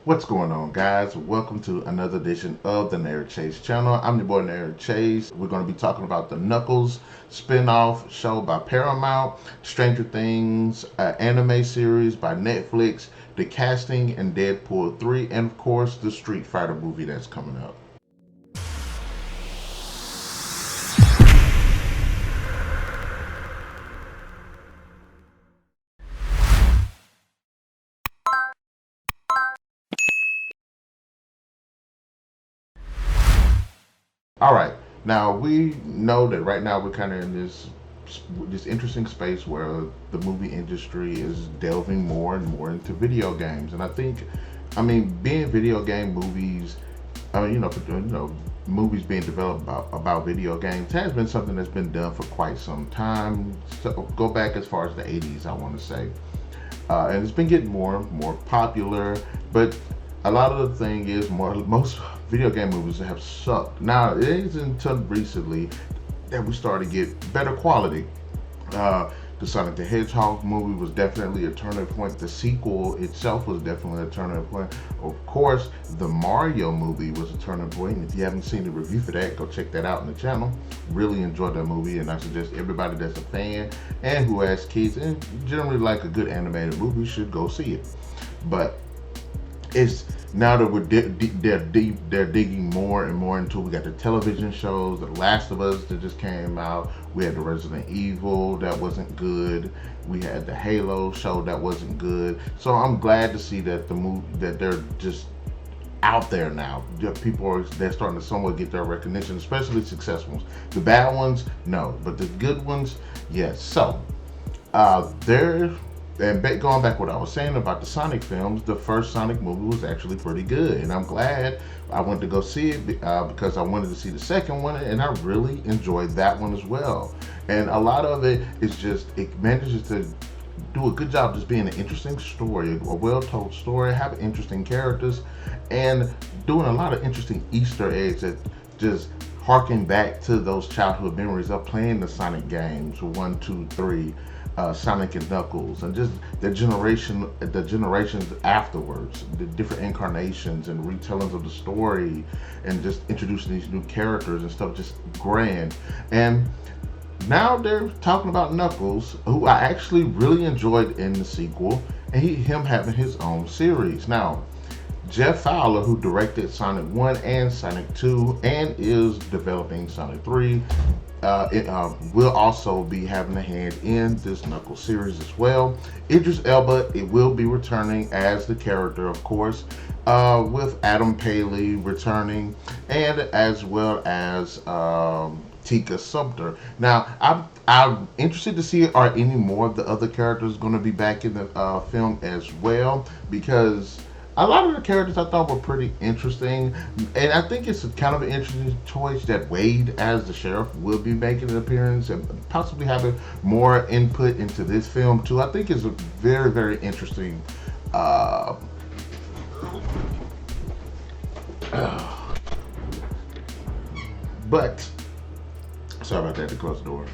What's going on, guys? Welcome to another edition of the Narik Chase channel. I'm your boy Narik Chase. We're going to be talking about the Knuckles spin-off show by Paramount, Stranger Things anime series by Netflix, the casting in Deadpool 3, and of course the Street Fighter movie that's coming up. All right. Now we know that right now we're kind of in this interesting space where the movie industry is delving more and more into video games, and being video game movies, movies being developed about video games has been something that's been done for quite some time. So go back as far as the '80s, I want to say, and it's been getting more and more popular, but a lot of the thing is most video game movies have sucked. Now it isn't until recently that we started to get better quality. The Sonic the Hedgehog movie was definitely a turning point. The sequel itself was definitely a turning point. Of course, the Mario movie was a turning point. And if you haven't seen the review for that, go check that out on the channel. Really enjoyed that movie, and I suggest everybody that's a fan and who has kids and generally like a good animated movie should go see it. But it's now that they're digging more and more into. We got the television shows, The Last of Us that just came out. We had the Resident Evil that wasn't good. We had the Halo show that wasn't good. So I'm glad to see that that they're just out there now. They're starting to somewhat get their recognition, especially successful ones. The bad ones, no, but the good ones, yes. So they're and going back what I was saying about the Sonic films, the first Sonic movie was actually pretty good, and I'm glad I went to go see it because I wanted to see the second one, and I really enjoyed that one as well. And a lot of it is just it manages to do a good job just being an interesting story, a well-told story, have interesting characters, and doing a lot of interesting Easter eggs that just harken back to those childhood memories of playing the Sonic games, 1, 2, 3. Sonic and Knuckles, and just the generations afterwards, the different incarnations and retellings of the story, and just introducing these new characters and stuff, just grand. And now they're talking about Knuckles, who I actually really enjoyed in the sequel, and him having his own series. Now, Jeff Fowler, who directed Sonic 1 and Sonic 2 and is developing Sonic 3, will also be having a hand in this Knuckles series as well. Idris Elba, it will be returning as the character, of course, with Adam Paley returning, and as well as Tika Sumpter. Now, I'm interested to see are any more of the other characters going to be back in the film as well, because a lot of the characters I thought were pretty interesting, and I think it's kind of an interesting choice that Wade as the sheriff will be making an appearance and possibly having more input into this film too. I think it's a very, very interesting but sorry about that, to close the door.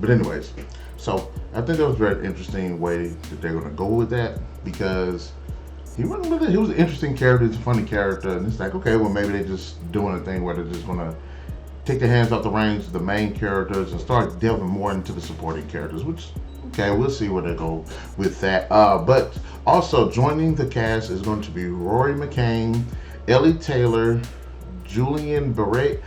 But anyways, so I think that was a very interesting way that they're going to go with that, because he was an interesting character, he's a funny character, and it's like, okay, well, maybe they're just doing a thing where they're just gonna take their hands off the reins of the main characters and start delving more into the supporting characters, which, okay, we'll see where they go with that. But also joining the cast is going to be Rory McCain, Ellie Taylor, Julian Barrett,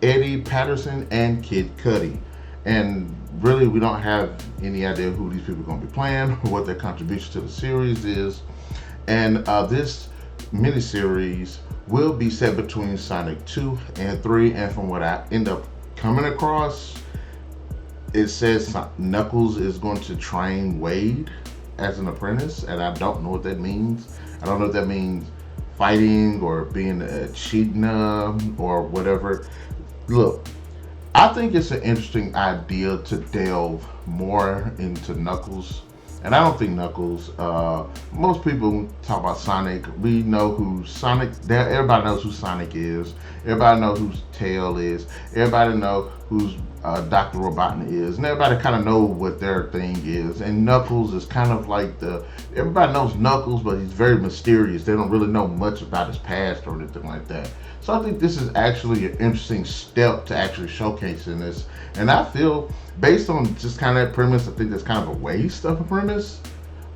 Eddie Patterson, and Kid Cudi. And really, we don't have any idea who these people are going to be playing, what their contribution to the series is. And this miniseries will be set between Sonic 2 and 3, and from what I end up coming across, it says Knuckles is going to train Wade as an apprentice, and I don't know what that means. I don't know if that means fighting or being a cheetah or whatever. Look, I think it's an interesting idea to delve more into Knuckles. And I don't think Knuckles, most people talk about Sonic, we know who Sonic, everybody knows who Sonic is, everybody knows who Tail is, everybody knows who's Dr. Robotnik is, and everybody kind of know what their thing is. And Knuckles is kind of like everybody knows Knuckles, but he's very mysterious. They don't really know much about his past or anything like that. So I think this is actually an interesting step to actually showcasing this. And I feel, based on just kind of that premise, I think that's kind of a waste of a premise.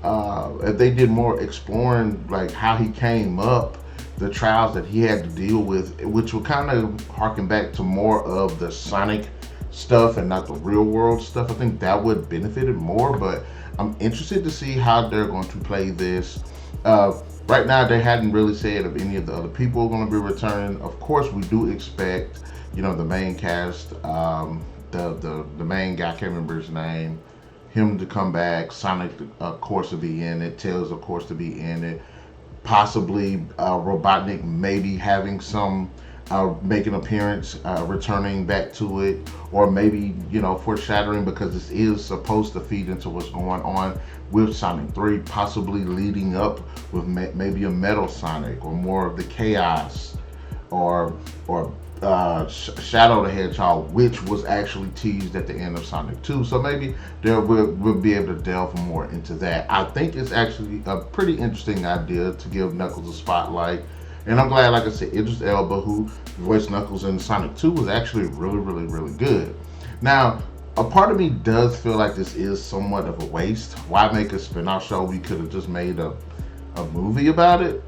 If they did more exploring like how he came up, the trials that he had to deal with, which would kind of harken back to more of the Sonic stuff and not the real world stuff, I think that would benefit it more. But I'm interested to see how they're going to play this. Right now, they hadn't really said if any of the other people are going to be returning. Of course, we do expect, the main cast, the main guy, I can't remember his name, him to come back. Sonic, of course, to be in it. Tails, of course, to be in it. Possibly Robotnik maybe having some make an appearance, returning back to it, or maybe foreshadowing, because this is supposed to feed into what's going on with Sonic 3, possibly leading up with maybe a Metal Sonic or more of the Chaos, or Shadow the Hedgehog, which was actually teased at the end of Sonic 2. So maybe we'll be able to delve more into that. I think it's actually a pretty interesting idea to give Knuckles a spotlight. And I'm glad, like I said, Idris Elba, who voiced Knuckles in Sonic 2, was actually really, really, really good. Now, a part of me does feel like this is somewhat of a waste. Why make a spin-off show? We could have just made a movie about it.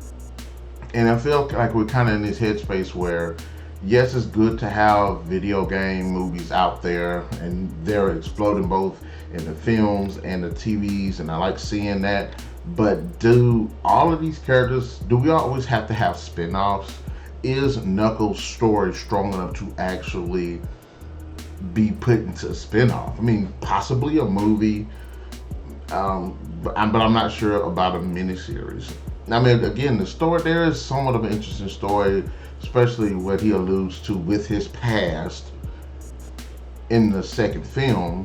And I feel like we're kind of in this headspace where, yes, it's good to have video game movies out there, and they're exploding both in the films and the TVs, and I like seeing that. But do all of these characters, do we always have to have spin-offs? Is Knuckles' story strong enough to actually be put into a spin-off? I mean, possibly a movie, but I'm not sure about a miniseries. I mean, again, the story, there is somewhat of an interesting story, especially what he alludes to with his past in the second film.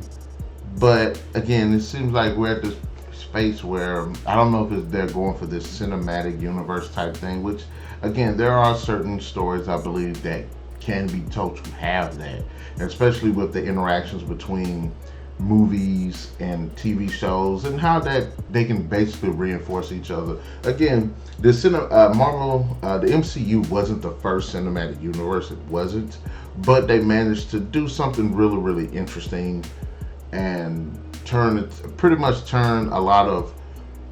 But again, it seems like we're at this space where I don't know if they're going for this cinematic universe type thing, which again, there are certain stories I believe that can be told to have that, and especially with the interactions between movies and TV shows and how that they can basically reinforce each other. Again, the Marvel, the MCU wasn't the first cinematic universe, it wasn't, but they managed to do something really, really interesting and pretty much turn a lot of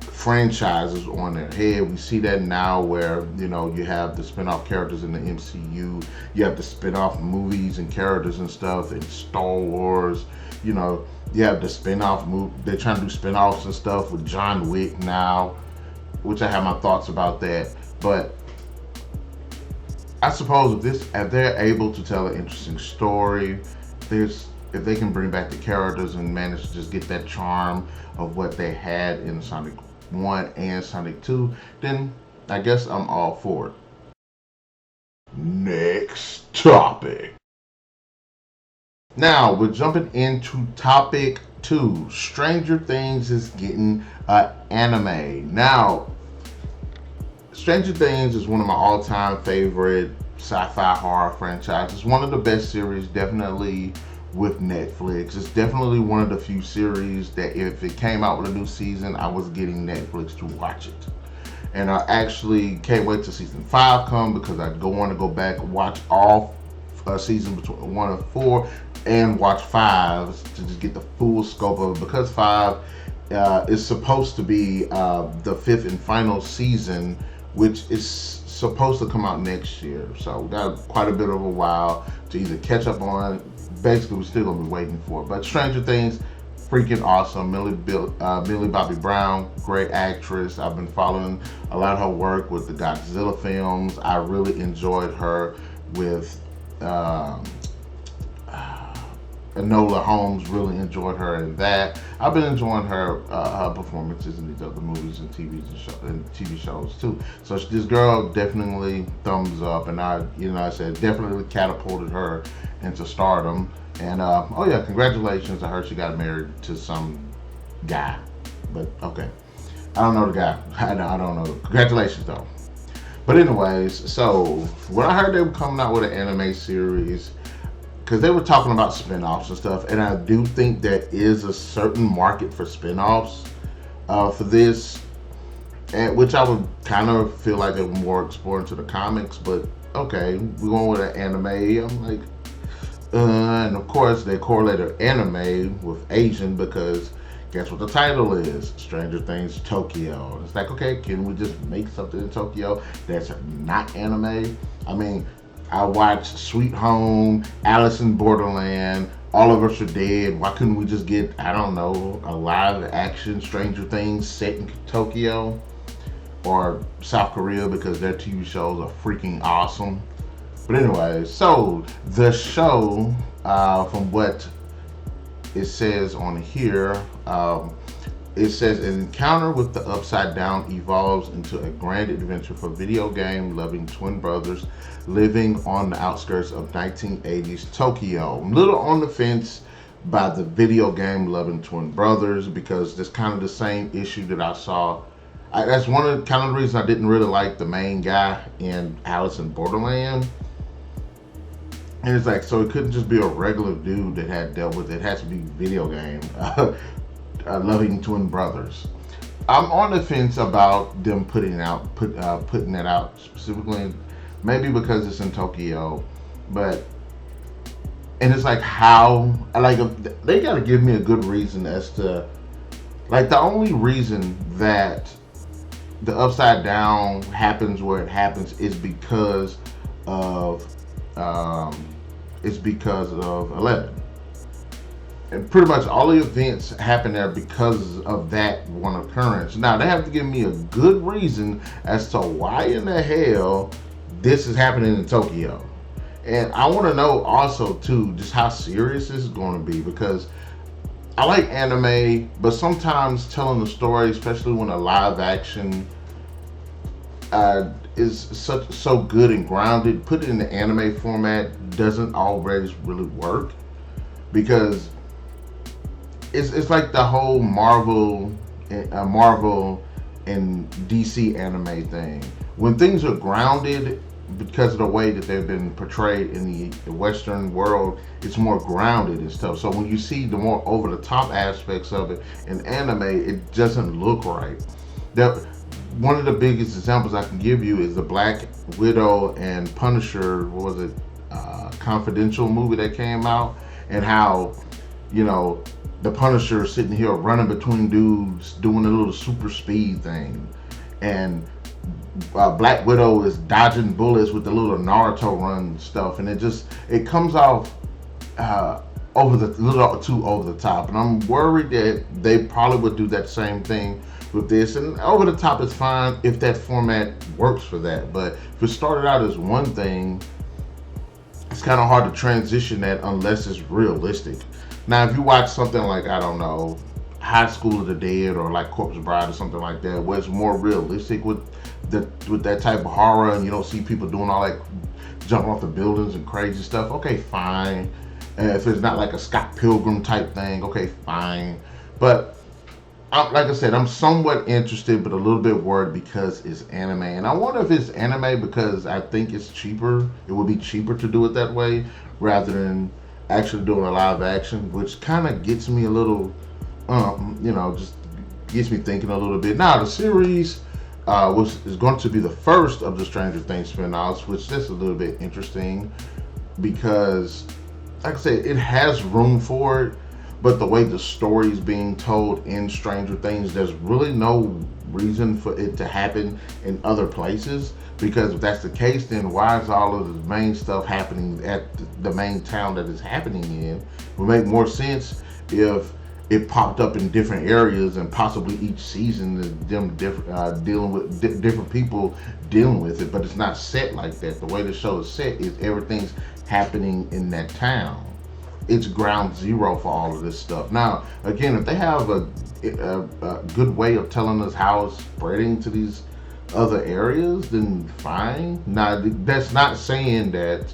franchises on their head. We see that now where you have the spin-off characters in the MCU, you have the spin-off movies and characters and stuff in Star Wars. You have the spin-off movie. They're trying to do spin-offs and stuff with John Wick now, which I have my thoughts about that. But I suppose if they're able to tell an interesting story, if they can bring back the characters and manage to just get that charm of what they had in Sonic 1 and Sonic 2, then I guess I'm all for it. Next topic. Now we're jumping into topic 2. Stranger Things is getting an anime. Now, Stranger Things is one of my all-time favorite sci-fi horror franchises. One of the best series, definitely, with Netflix. It's definitely one of the few series that if it came out with a new season, I was getting Netflix to watch it. And I actually can't wait till season 5 come, because I want to go back and watch all season between 1 and 4 and watch 5 to just get the full scope of it, because 5 is supposed to be the 5th and final season, which is supposed to come out next year. So we got quite a bit of a while to either catch up on. Basically, we're still gonna be waiting for it. But Stranger Things, freaking awesome. Millie Bobby Brown, great actress. I've been following a lot of her work with the Godzilla films. I really enjoyed her with Enola Holmes. Really enjoyed her in that. I've been enjoying her performances in these other movies and TV shows too. So this girl definitely thumbs up, and I said definitely catapulted her into stardom. And oh yeah, congratulations to her. She got married to some guy, but okay, I don't know the guy. I don't know. Congratulations though. But anyways, so when I heard they were coming out with an anime series, because they were talking about spinoffs and stuff, and I do think that is a certain market for spinoffs for this, and which I would kind of feel like they were more exploring to the comics, but okay, we're going with an anime. I'm like, and of course they correlated anime with Asian because guess what the title is? Stranger Things Tokyo. It's like, okay, can we just make something in Tokyo that's not anime? I mean, I watched Sweet Home, Alice in Borderland, All of Us Are Dead. Why couldn't we just get, I don't know, a live action Stranger Things set in Tokyo or South Korea because their TV shows are freaking awesome. But anyway, so the show, from what it says on here, it says an encounter with the Upside Down evolves into a grand adventure for video game loving twin brothers living on the outskirts of 1980s Tokyo. I'm a little on the fence by the video game loving twin brothers because that's kind of the same issue that I saw. That's one of the kind of the reasons I didn't really like the main guy in Alice in Borderland. And it's like, so it couldn't just be a regular dude that had dealt with it. It has to be video game loving twin brothers. I'm on the fence about them putting that out specifically, maybe because it's in Tokyo, but and it's like how they got to give me a good reason as to like the only reason that the Upside Down happens where it happens is because of 11. And pretty much all the events happen there because of that one occurrence. Now, they have to give me a good reason as to why in the hell this is happening in Tokyo. And I want to know also, too, just how serious this is going to be. Because I like anime, but sometimes telling the story, especially when a live action is so good and grounded, put it in the anime format doesn't always really work. Because it's like the whole Marvel and DC anime thing. When things are grounded, because of the way that they've been portrayed in the Western world, it's more grounded and stuff. So when you see the more over the top aspects of it in anime, it doesn't look right. One of the biggest examples I can give you is the Black Widow and Punisher, what was it, Confidential movie that came out, and how, you know, the Punisher sitting here running between dudes doing a little super speed thing, and Black Widow is dodging bullets with the little Naruto run stuff, and it comes off little too over the top, and I'm worried that they probably would do that same thing with this. And over the top is fine if that format works for that, but if it started out as one thing, it's kind of hard to transition that unless it's realistic. Now, if you watch something like, I don't know, High School of the Dead or like Corpse Bride or something like that, where it's more realistic with that type of horror, and you don't see people doing all that jumping off the buildings and crazy stuff, okay, fine. And if it's not like a Scott Pilgrim type thing, okay, fine. But like I said, I'm somewhat interested, but a little bit worried because it's anime. And I wonder if it's anime because I think it's cheaper. It would be cheaper to do it that way rather than actually doing a live action, which kind of gets me a little, just gets me thinking a little bit. Now, the series is going to be the first of the Stranger Things spin-offs, which is a little bit interesting because, like I said, it has room for it. But the way the story is being told in Stranger Things, there's really no reason for it to happen in other places. Because if that's the case, then why is all of the main stuff happening at the main town that it's happening in? It would make more sense if it popped up in different areas, and possibly each season is them dealing with different people dealing with it. But it's not set like that. The way the show is set is everything's happening in that town. It's ground zero for all of this stuff. Now, again, if they have a good way of telling us how it's spreading to these other areas, then fine. Now, that's not saying that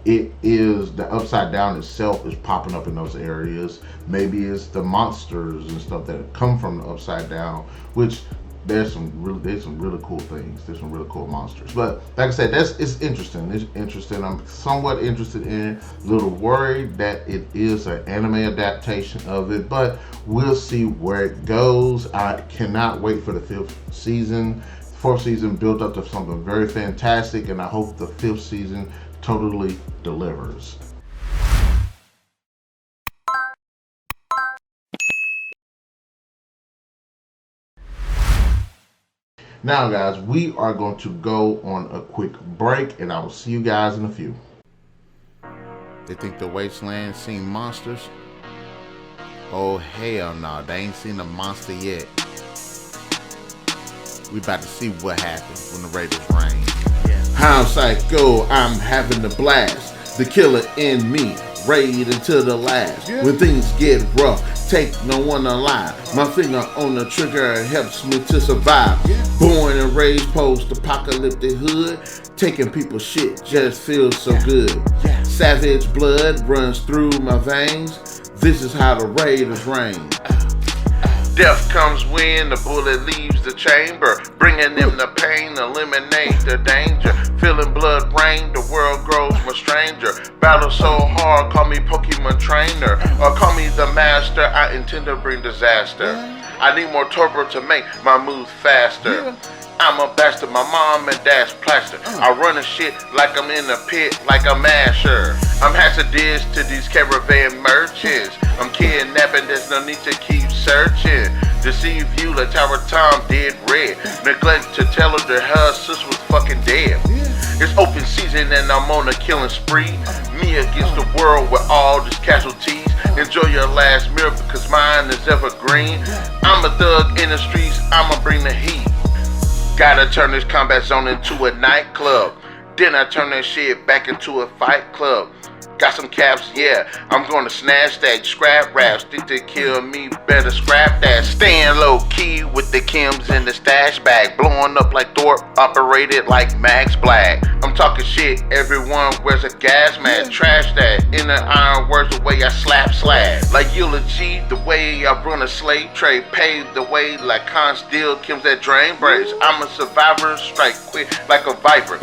it is the Upside Down itself is popping up in those areas. Maybe it's the monsters and stuff that come from the Upside Down, which there's some really cool things. There's some really cool monsters. But like I said, it's interesting. It's interesting. I'm somewhat interested in it. A little worried that it is an anime adaptation of it, but we'll see where it goes. I cannot wait for the fifth season. Fourth season built up to something very fantastic, and I hope the fifth season totally delivers. Now, guys, we are going to go on a quick break, and I will see you guys in a few. They think the wasteland seen monsters? Oh, hell no, they ain't seen a monster yet. We about to see what happens when the Raiders reign. How psycho, I'm having a blast. The killer in me, raid until the last. When things get rough, take no one alive. My finger on the trigger helps me to survive. Born and raised post-apocalyptic hood, taking people's shit just feels so good. Savage blood runs through my veins. This is how the Raiders reign. Death comes when the bullet leaves the chamber, bringing them the pain, eliminate the danger. Feeling blood rain, the world grows more stranger. Battle so hard, call me Pokemon trainer, or call me the master, I intend to bring disaster. I need more turbo to make my moves faster. I'm a bastard, my mom and dad's plaster. I run the shit like I'm in a pit, like a masher. I'm hazardous to these caravan merchants. I'm kidnapping, there's no need to keep searching. Deceive you like Tower Tom did red. Neglect to tell her that her sister was fucking dead. It's open season and I'm on a killing spree. Me against the world with all these casualties. Enjoy your last meal because mine is evergreen. I'm a thug in the streets, I'ma bring the heat. Gotta turn this combat zone into a nightclub. Then I turn that shit back into a fight club. Got some caps, yeah, I'm gonna snatch that. Scrap raps, think they kill me, better scrap that. Staying low key with the Kims in the stash bag. Blowing up like Thorpe, operated like Max Black. I'm talking shit, everyone wears a gas mask. Trash that, in the iron words the way I slap. Like eulogy, the way I run a slave trade. Paved the way like Con Steel, Kim's that drain braids. I'm a survivor, strike quick like a viper.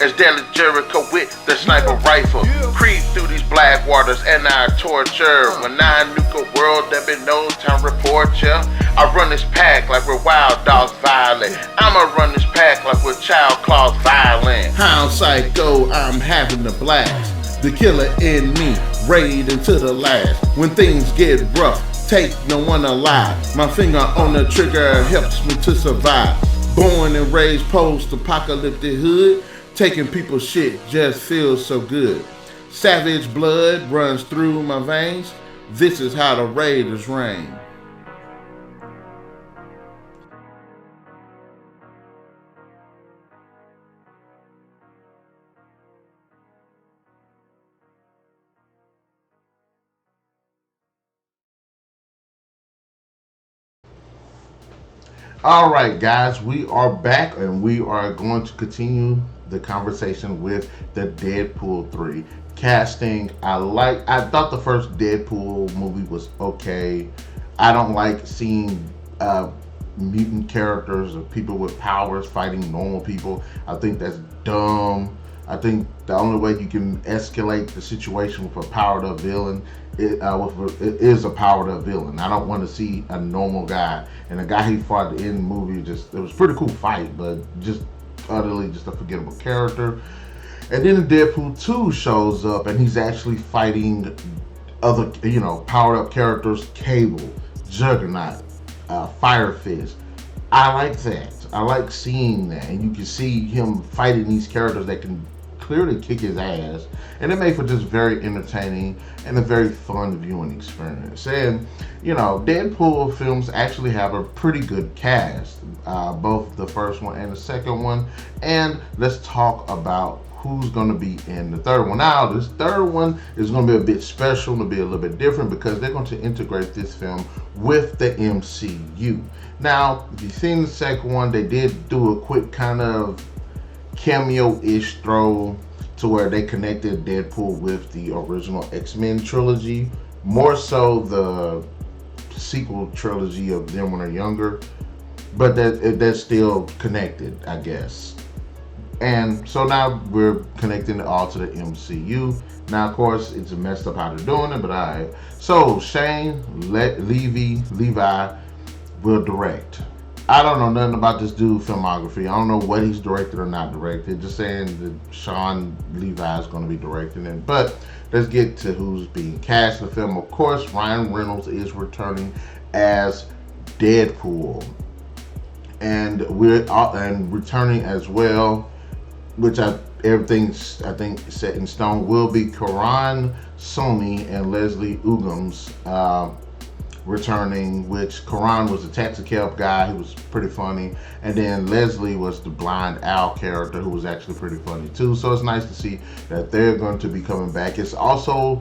As deadly Jericho with the sniper rifle. Creep through these black waters and I torture. When I nuke a world, there be no time report ya. I run this pack like we're wild dogs violent. I'ma run this pack like we're child claws violent. How psycho, I'm having a blast. The killer in me, raid until the last. When things get rough, take no one alive. My finger on the trigger helps me to survive. Born and raised post-apocalyptic hood, taking people's shit just feels so good. Savage blood runs through my veins. This is how the Raiders reign. All right, guys, we are back and we are going to continue the conversation with the Deadpool 3 casting. I thought the first Deadpool movie was okay. I don't like seeing mutant characters or people with powers fighting normal people. I think that's dumb. I think the only way you can escalate the situation with a powered up villain is a powered up villain. I don't want to see a normal guy. And the guy he fought in the movie, it was a pretty cool fight, but just utterly just a forgettable character. And then Deadpool 2 shows up and he's actually fighting other, powered up characters, Cable, Juggernaut, Fire Fist. I like that. I like seeing that. And you can see him fighting these characters that can clearly kick his ass, and it made for just very entertaining and a very fun viewing experience. And Deadpool films actually have a pretty good cast, both the first one and the second one. And let's talk about who's going to be in the third one. Now, this third one is going to be a bit special, it'll be a little bit different because they're going to integrate this film with the MCU. Now, if you've seen the second one, they did do a quick kind of cameo-ish throw to where they connected Deadpool with the original X-Men trilogy, more so the sequel trilogy of them when they're younger. but that's still connected, I guess. And so now we're connecting it all to the MCU. Now, of course, it's messed up how they're doing it, but alright. So Shane Levi will direct. I don't know nothing about this dude's filmography. I don't know what he's directed or not directed. Just saying that Sean Levi is going to be directing it. But let's get to who's being cast in the film. Of course, Ryan Reynolds is returning as Deadpool, and returning as well, which everything's I think set in stone, will be Karan Soni and Leslie Uggams returning, which Karan was the taxi cab guy. He was pretty funny, and then Leslie was the blind owl character who was actually pretty funny too. So it's nice to see that they're going to be coming back. It's also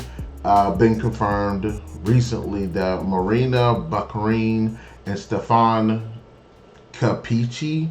been confirmed recently that Marina Baccarin and Stefan Kapicic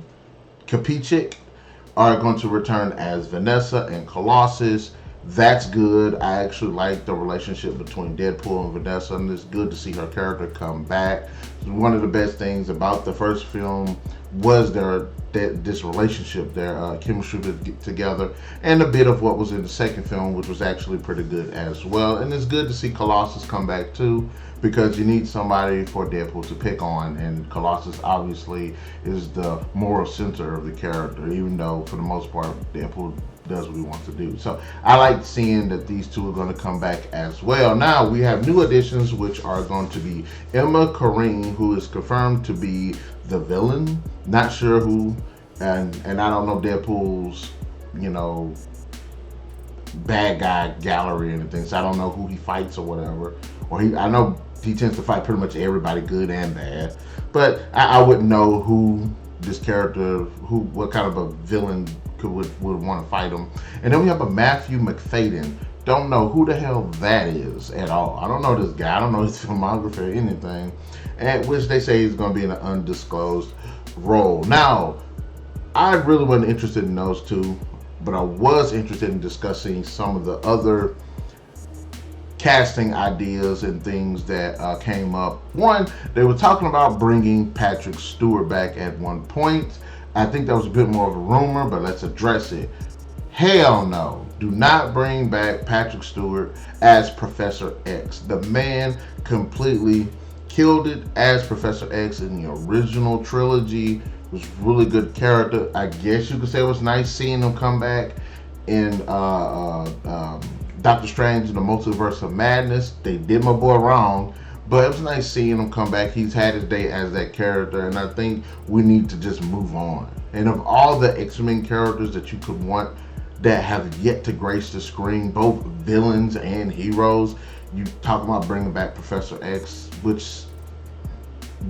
are going to return as Vanessa and Colossus. That's good. I actually like the relationship between Deadpool and Vanessa, and it's good to see her character come back. One of the best things about the first film was this relationship, their chemistry together, and a bit of what was in the second film, which was actually pretty good as well. And it's good to see Colossus come back too, because you need somebody for Deadpool to pick on, and Colossus obviously is the moral center of the character, even though for the most part Deadpool does what he wants to do. So I like seeing that these two are going to come back as well. Now we have new additions, which are going to be Emma Corrin, who is confirmed to be the villain. Not sure who, and I don't know Deadpool's, bad guy gallery or anything, so I don't know who he fights or whatever. I know he tends to fight pretty much everybody, good and bad, but I wouldn't know who this character, what kind of a villain would want to fight him. And then we have a Matthew McFadden. Don't know who the hell that is at all. I don't know this guy. I don't know his filmography or anything. And which they say he's going to be in an undisclosed role. Now, I really wasn't interested in those two, but I was interested in discussing some of the other casting ideas and things that came up. One, they were talking about bringing Patrick Stewart back at one point. I think that was a bit more of a rumor, but let's address it. Hell no. Do not bring back Patrick Stewart as Professor X. The man completely killed it as Professor X in the original trilogy. Was really good character. I guess you could say it was nice seeing him come back in Doctor Strange in the Multiverse of Madness. They did my boy wrong, but it was nice seeing him come back. He's had his day as that character, and I think we need to just move on. And of all the X-Men characters that you could want that have yet to grace the screen, both villains and heroes, you talk about bringing back Professor X, which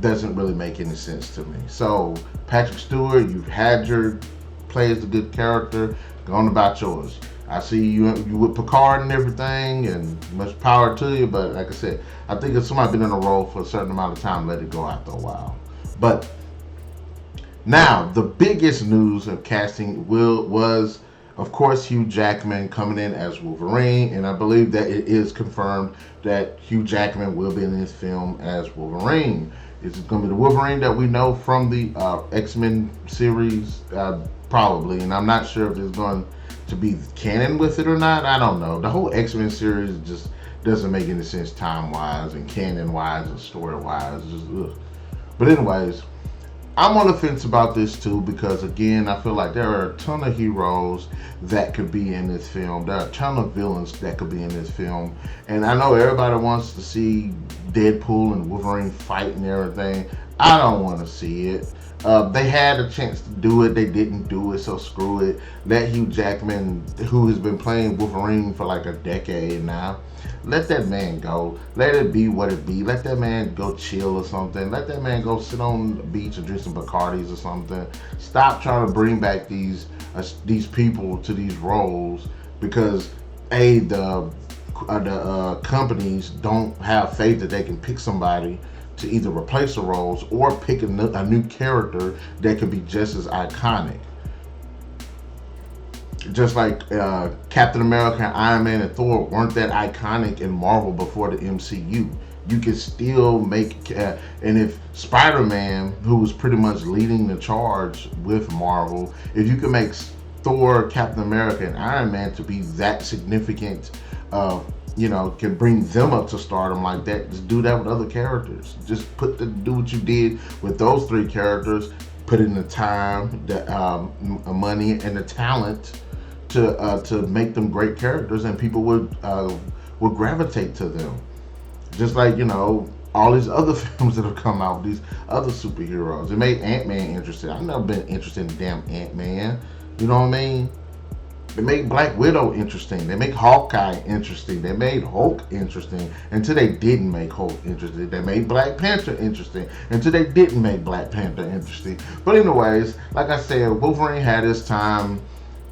doesn't really make any sense to me. So Patrick Stewart, you've had your play as a good character, go on about yours. I see you with Picard and everything, and much power to you, but like I said, I think if somebody's been in a role for a certain amount of time, let it go after a while. But now, the biggest news of casting was, of course, Hugh Jackman coming in as Wolverine, and I believe that it is confirmed that Hugh Jackman will be in this film as Wolverine. Is it going to be the Wolverine that we know from the X-Men series? Probably, and I'm not sure if it's going to be canon with it or not. I don't know. The whole X-Men series just doesn't make any sense time-wise and canon-wise and story-wise. But anyways, I'm on the fence about this too, because again, I feel like there are a ton of heroes that could be in this film. There are a ton of villains that could be in this film. And I know everybody wants to see Deadpool and Wolverine fight and everything. I don't want to see it. They had a chance to do it. They didn't do it, so screw it. Let Hugh Jackman, who has been playing Wolverine for like a decade now, let that man go. Let it be what it be. Let that man go chill or something. Let that man go sit on the beach and drink some Bacardis or something. Stop trying to bring back these people to these roles because the companies don't have faith that they can pick somebody to either replace the roles or pick a new character that could be just as iconic. Just like Captain America, Iron Man, and Thor weren't that iconic in Marvel before the MCU. you can still make and if Spider-Man, who was pretty much leading the charge with Marvel, if you can make Thor, Captain America, and Iron Man to be that significant, can bring them up to stardom like that. Just do that with other characters. Just do what you did with those three characters. Put in the time, the money, and the talent to make them great characters, and people would gravitate to them. Just like all these other films that have come out, these other superheroes. It made Ant-Man interesting. I've never been interested in damn Ant-Man. You know what I mean? They make Black Widow interesting. They make Hawkeye interesting. They made Hulk interesting until they didn't make Hulk interesting. They made Black Panther interesting until they didn't make Black Panther interesting. But anyways, like I said, Wolverine had his time,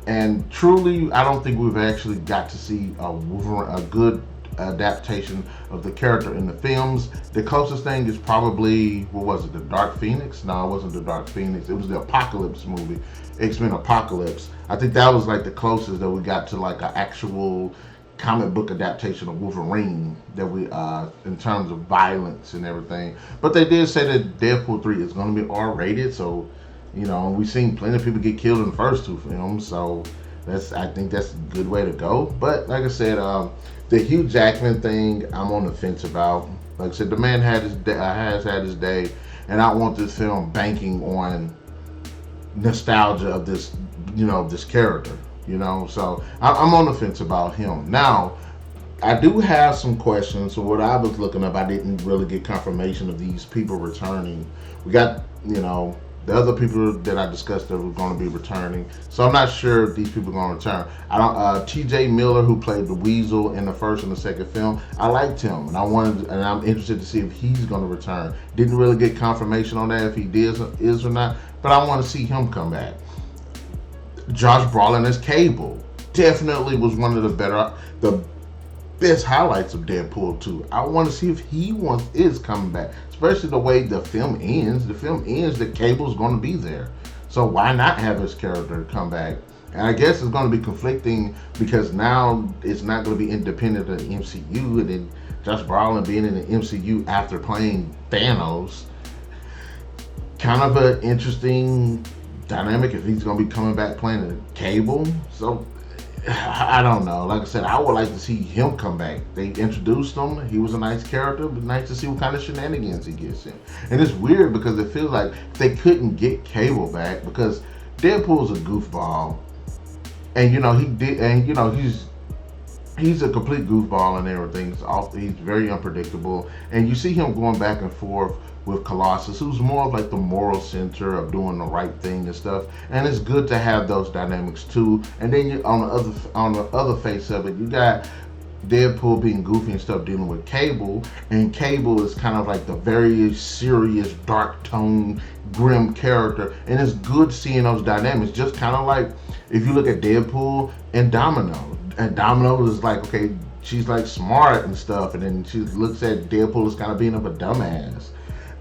and truly, I don't think we've actually got to see a good adaptation of the character in the films. The closest thing is probably, what was it, the Dark Phoenix? No, it wasn't the Dark Phoenix. It was the Apocalypse movie, X-Men Apocalypse. I think that was like the closest that we got to like an actual comic book adaptation of Wolverine that we in terms of violence and everything. But they did say that Deadpool 3 is going to be R-rated, so we've seen plenty of people get killed in the first two films, so I think that's a good way to go. But like I said, the Hugh Jackman thing, I'm on the fence about. Like I said, the man has had his day, and I want this film banking on nostalgia of this, this character. So I'm on the fence about him. Now, I do have some questions. So what I was looking up, I didn't really get confirmation of these people returning. We got, the other people that I discussed that were going to be returning. So I'm not sure if these people are going to return. T.J. Miller, who played the Weasel in the first and the second film, I liked him, and I'm interested to see if he's going to return. Didn't really get confirmation on that if he is or not, but I want to see him come back. Josh Brolin as Cable definitely was one of the best highlights of Deadpool 2. I want to see if he is coming back, especially the way the film ends. The film ends that Cable's going to be there, so why not have his character come back? And I guess it's going to be conflicting because now it's not going to be independent of the MCU, and then Josh Brolin being in the MCU after playing Thanos, kind of an interesting dynamic if he's going to be coming back playing a Cable. So I don't know. Like I said, I would like to see him come back. They introduced him. He was a nice character, but nice to see what kind of shenanigans he gets in. And it's weird because it feels like they couldn't get Cable back because Deadpool's a goofball, and he's a complete goofball and everything. He's very unpredictable, and you see him going back and forth with Colossus, who's more of like the moral center of doing the right thing and stuff. And it's good to have those dynamics too. And then on the other face of it, you got Deadpool being goofy and stuff, dealing with Cable, and Cable is kind of like the very serious, dark tone, grim character. And it's good seeing those dynamics. Just kind of like if you look at Deadpool and Domino. And Domino is like, okay, she's like smart and stuff, and then she looks at Deadpool as kind of being up a dumbass.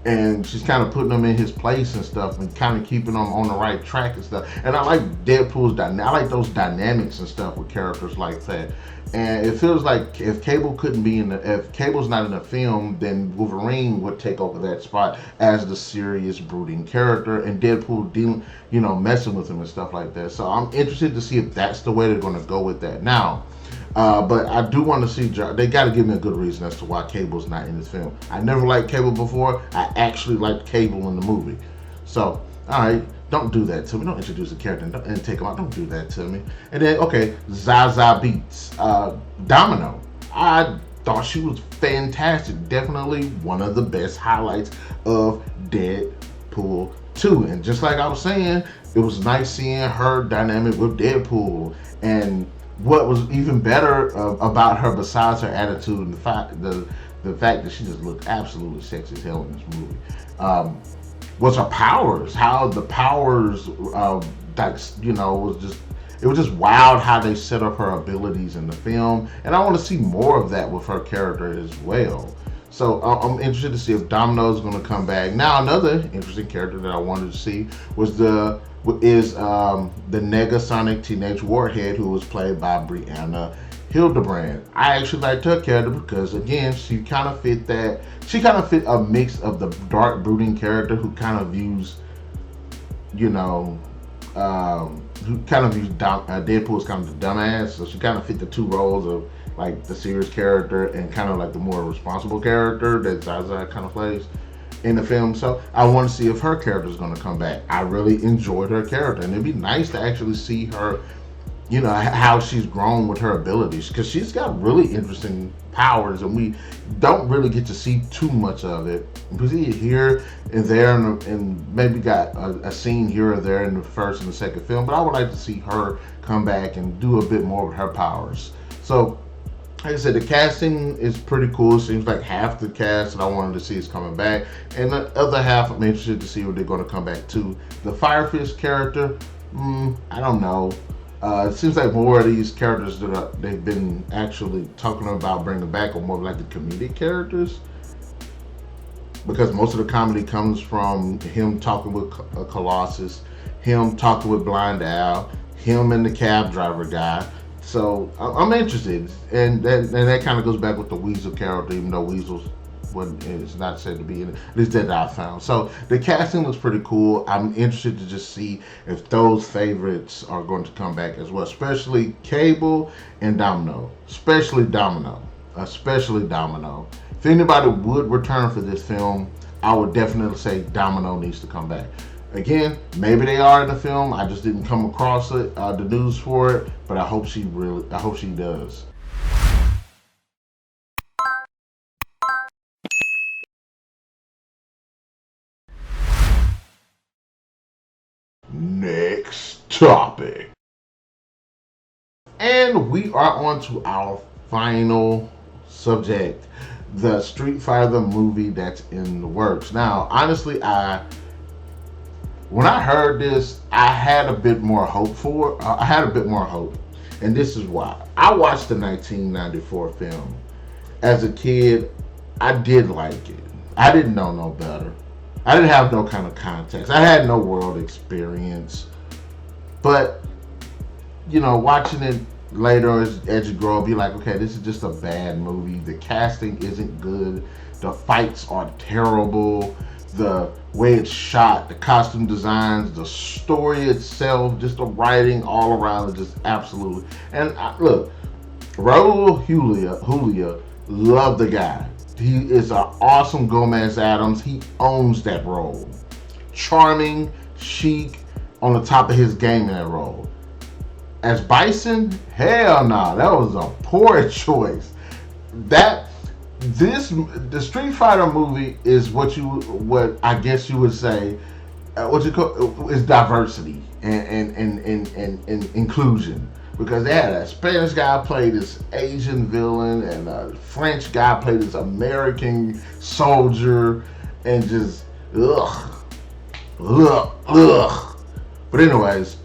And she's kind of putting him in his place and stuff, and kind of keeping him on the right track and stuff. And I like Deadpool's I like those dynamics and stuff with characters like that. And it feels like if Cable's not in the film, then Wolverine would take over that spot as the serious, brooding character, and Deadpool dealing, messing with him and stuff like that. So I'm interested to see if that's the way they're going to go with that now. But I do want to see, they got to give me a good reason as to why Cable's not in this film. I never liked Cable before. I actually liked Cable in the movie. So, alright, don't do that to me. Don't introduce a character and take him out. Don't do that to me. And then, okay, Zazie Beetz. Domino. I thought she was fantastic. Definitely one of the best highlights of Deadpool 2. And just like I was saying, it was nice seeing her dynamic with Deadpool. And what was even better about her, besides her attitude and the fact that she just looked absolutely sexy as hell in this movie, was her powers. How the powers, it was just wild how they set up her abilities in the film, and I want to see more of that with her character as well. So I'm interested to see if Domino is going to come back. Now, another interesting character that I wanted to see was the Negasonic Teenage Warhead, who was played by Brianna Hildebrand. I actually liked her character because, again, she kind of fit that. She kind of fit a mix of the dark, brooding character who kind of views, you know, who kind of views Deadpool as kind of the dumbass. So she kind of fit the two roles of like the serious character and kind of like the more responsible character that Zaza kind of plays in the film. So I want to see if her character is going to come back. I really enjoyed her character, and it'd be nice to actually see her, you know, how she's grown with her abilities, because she's got really interesting powers and we don't really get to see too much of it. We see it here and there, and maybe got a scene here or there in the first and the second film, but I would like to see her come back and do a bit more with her powers. So like I said, the casting is pretty cool. It seems like half the cast that I wanted to see is coming back, and the other half I'm interested to see what they're going to come back to. The Firefish character, I don't know. It seems like more of these characters that they've been actually talking about bringing back are more like the comedic characters, because most of the comedy comes from him talking with Colossus, him talking with Blind Al, him and the cab driver guy. So I'm interested, and that kind of goes back with the Weasel character, even though Weasel's it's not said to be in it, at least that I found. So the casting looks pretty cool. I'm interested to just see if those favorites are going to come back as well, especially Cable and Domino, especially Domino. If anybody would return for this film, I would definitely say Domino needs to come back. Again, maybe they are in the film. I just didn't come across it, the news for it, but I hope she does. Next topic. And we are on to our final subject, the Street Fighter movie that's in the works. Now, honestly, when I heard this, I had a bit more hope and this is why. I watched the 1994 film. As a kid, I did like it. I didn't know no better. I didn't have no kind of context. I had no world experience. But, you know, watching it later as you grow up, you're like, okay, this is just a bad movie. The casting isn't good. The fights are terrible. The way it's shot, the costume designs, the story itself, just the writing all around is just absolutely. And look, Raul Julia, love the guy. He is an awesome Gomez Adams. He owns that role. Charming, chic, on the top of his game in that role. As Bison, hell no, that was a poor choice. The Street Fighter movie is what I guess you would say, is diversity and inclusion. Because they had a Spanish guy play this Asian villain, and a French guy played this American soldier, and just ugh. But anyways,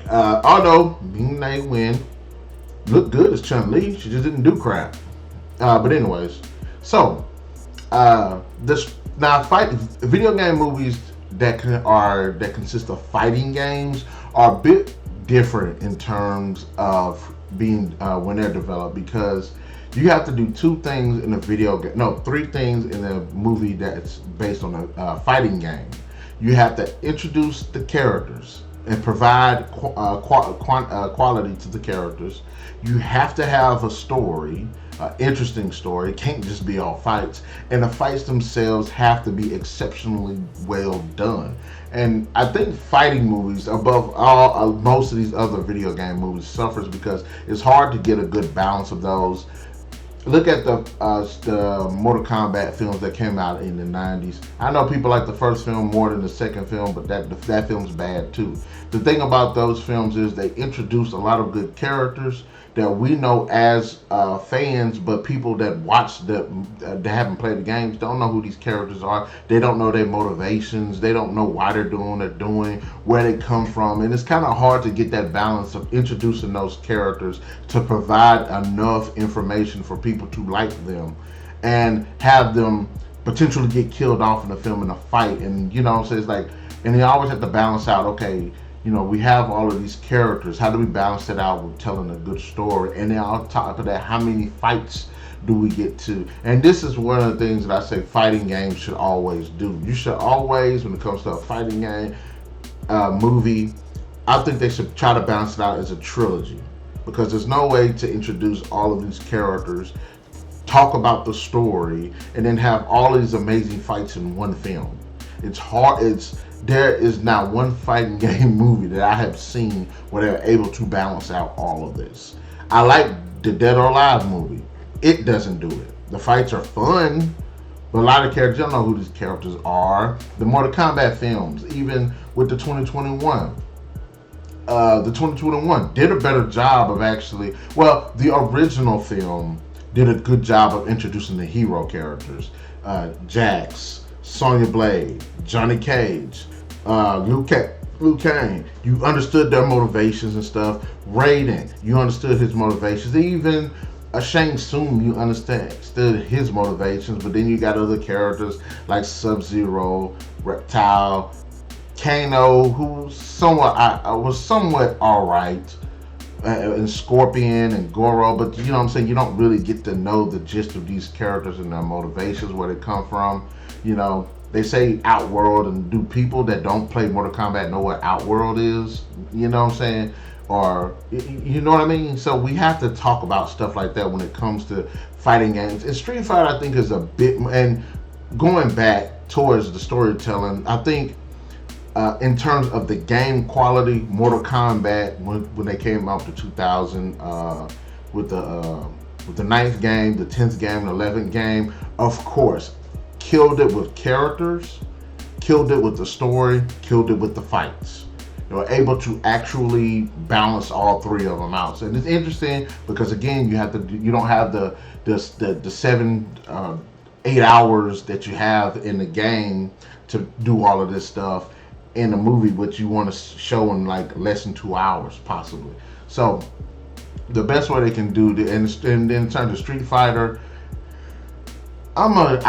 although Ming Na Wen looked good as Chun-Li, she just didn't do crap. But anyways, so video game movies that consist of fighting games are a bit different in terms of being when they're developed, because you have to do three things in a movie that's based on a fighting game. You have to introduce the characters and provide quality to the characters. You have to have a story, interesting story. It can't just be all fights, and the fights themselves have to be exceptionally well done. And I think fighting movies, above all, most of these other video game movies, suffers because it's hard to get a good balance of those. Look at the Mortal Kombat films that came out in the 90s. I know people like the first film more than the second film, but that film's bad too. The thing about those films is they introduce a lot of good characters that we know as fans, but people that watch that haven't played the games don't know who these characters are. They don't know their motivations. They don't know why they're doing what they're doing, where they come from, and it's kind of hard to get that balance of introducing those characters to provide enough information for people to like them and have them potentially get killed off in the film in a fight. And you know what I'm saying, it's like, and they always have to balance out, okay, we have all of these characters. How do we balance it out with telling a good story? And then on top of that, how many fights do we get to? And this is one of the things that I say fighting games should always do. You should always, when it comes to a fighting game, movie, I think they should try to balance it out as a trilogy, because there's no way to introduce all of these characters, talk about the story, and then have all these amazing fights in one film. It's hard. There is not one fighting game movie that I have seen where they're able to balance out all of this. I like the Dead or Alive movie. It doesn't do it. The fights are fun, but a lot of characters, you don't know who these characters are. The Mortal Kombat films, even with the 2021, did a better job of actually, well, the original film did a good job of introducing the hero characters. Jax, Sonya Blade, Johnny Cage, Liu Kang. You understood their motivations and stuff. Raiden, you understood his motivations. Even Shang Tsung, you understood his motivations. But then you got other characters like Sub-Zero, Reptile, Kano, who was somewhat alright, and Scorpion and Goro, but you know what I'm saying, you don't really get to know the gist of these characters and their motivations, where they come from. They say Outworld, and do people that don't play Mortal Kombat know what Outworld is? You know what I'm saying? Or, you know what I mean? So we have to talk about stuff like that when it comes to fighting games. And Street Fighter, I think, is a bit, and going back towards the storytelling, I think in terms of the game quality, Mortal Kombat, when they came out to 2000, with the 9th game, the 10th game, the 11th game, of course, killed it with characters, killed it with the story, killed it with the fights. They were able to actually balance all three of them out. So, and it's interesting because, again, you don't have the 7-8 hours that you have in the game to do all of this stuff in a movie, which you want to show in like less than 2 hours possibly. So the best way they can do, and in terms of Street Fighter, I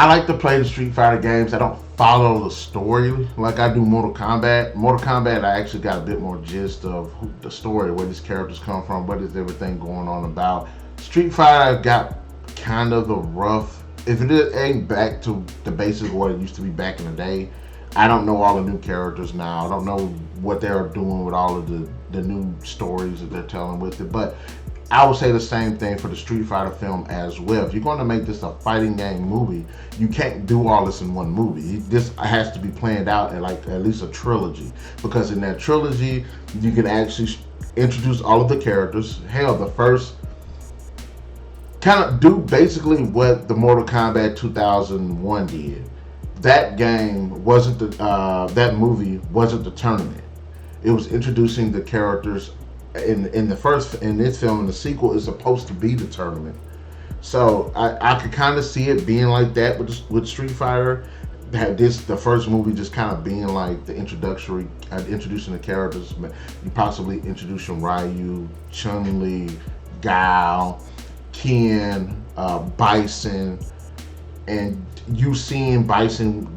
like to play the Street Fighter games. I don't follow the story like I do Mortal Kombat. Mortal Kombat, I actually got a bit more gist of the story, where these characters come from, what is everything going on about. Street Fighter got kind of a rough, if it ain't back to the basics of what it used to be back in the day. I don't know all the new characters now. I don't know what they're doing with all of the new stories that they're telling with it. But I would say the same thing for the Street Fighter film as well. If you're going to make this a fighting game movie, you can't do all this in one movie. This has to be planned out in like at least a trilogy. Because in that trilogy, you can actually introduce all of the characters. Hell, the first kind of do basically what the Mortal Kombat 2001 did. That game wasn't that movie wasn't the tournament. It was introducing the characters in this film, and the sequel is supposed to be the tournament. So I could kind of see it being like that with Street Fighter. The first movie just kind of being like the introducing the characters. You possibly introducing Ryu, Chun-Li, Guile, Ken, Bison, and you seeing Bison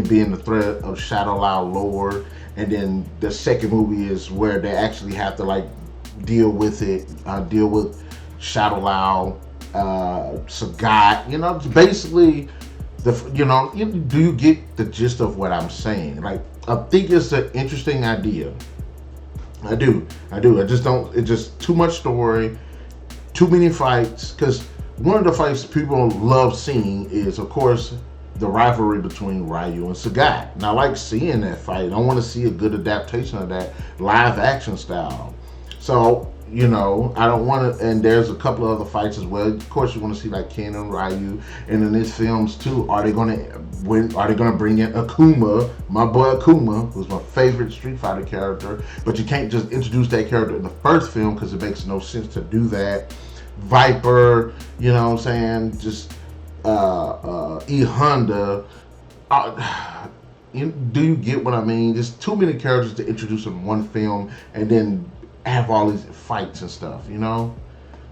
being the threat of Shadow Lao Lord, and then the second movie is where they actually have to like deal with Shadow Lao, Sagat. Basically, do you get the gist of what I'm saying? Like, I think it's an interesting idea. I do. I just don't. It's just too much story, too many fights, because one of the fights people love seeing is, of course, the rivalry between Ryu and Sagat. And I like seeing that fight. I want to see a good adaptation of that live action style. So, I don't want to, and there's a couple of other fights as well. Of course, you want to see like Ken and Ryu. And in these films too, are they going to bring in Akuma, my boy Akuma, who's my favorite Street Fighter character? But you can't just introduce that character in the first film because it makes no sense to do that. Viper, you know what I'm saying? Just E Honda. Do you get what I mean? There's too many characters to introduce in one film and then have all these fights and stuff,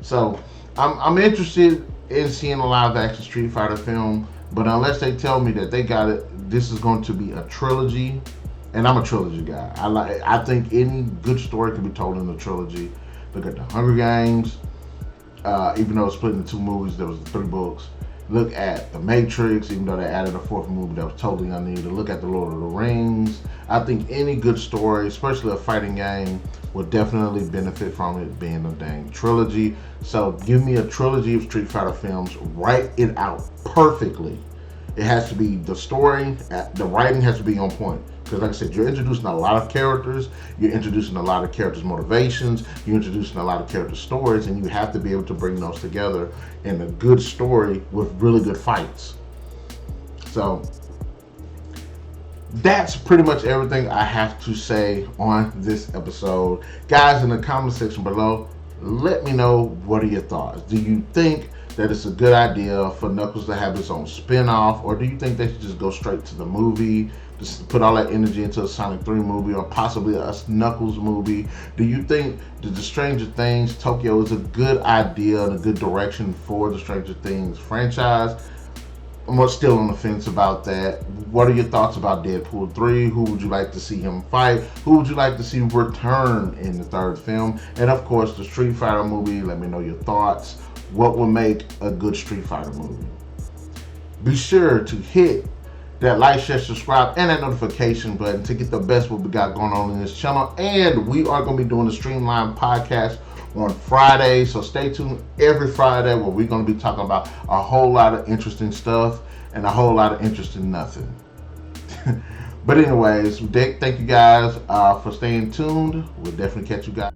So I'm interested in seeing a live action Street Fighter film, but unless they tell me that they got it, this is going to be a trilogy, and I'm a trilogy guy. I think any good story can be told in a trilogy. Look at the Hunger Games. Even though it's split into 2 movies, there was 3 books. Look at The Matrix, even though they added a 4th movie that was totally unneeded. Look at The Lord of the Rings. I think any good story, especially a fighting game, will definitely benefit from it being a dang trilogy. So give me a trilogy of Street Fighter films, write it out perfectly. It has to be the story, the writing has to be on point. Because like I said, you're introducing a lot of characters, you're introducing a lot of characters' motivations, you're introducing a lot of character stories, and you have to be able to bring those together in a good story with really good fights. So that's pretty much everything I have to say on this episode. Guys, in the comment section below, let me know, what are your thoughts? Do you think that it's a good idea for Knuckles to have his own spin-off, or do you think they should just go straight to the movie, just put all that energy into a Sonic 3 movie, or possibly a Knuckles movie? Do you think that the Stranger Things Tokyo is a good idea and a good direction for the Stranger Things franchise? I'm still on the fence about that. What are your thoughts about Deadpool 3? Who would you like to see him fight? Who would you like to see return in the 3rd film? And of course, the Street Fighter movie, let me know your thoughts. What would make a good Street Fighter movie? Be sure to hit that like, share, subscribe, and that notification button to get the best what we got going on in this channel. And we are going to be doing the Streamline podcast on Friday, so stay tuned every Friday where we're going to be talking about a whole lot of interesting stuff and a whole lot of interesting nothing. But anyways, thank you guys for staying tuned. We'll definitely catch you guys.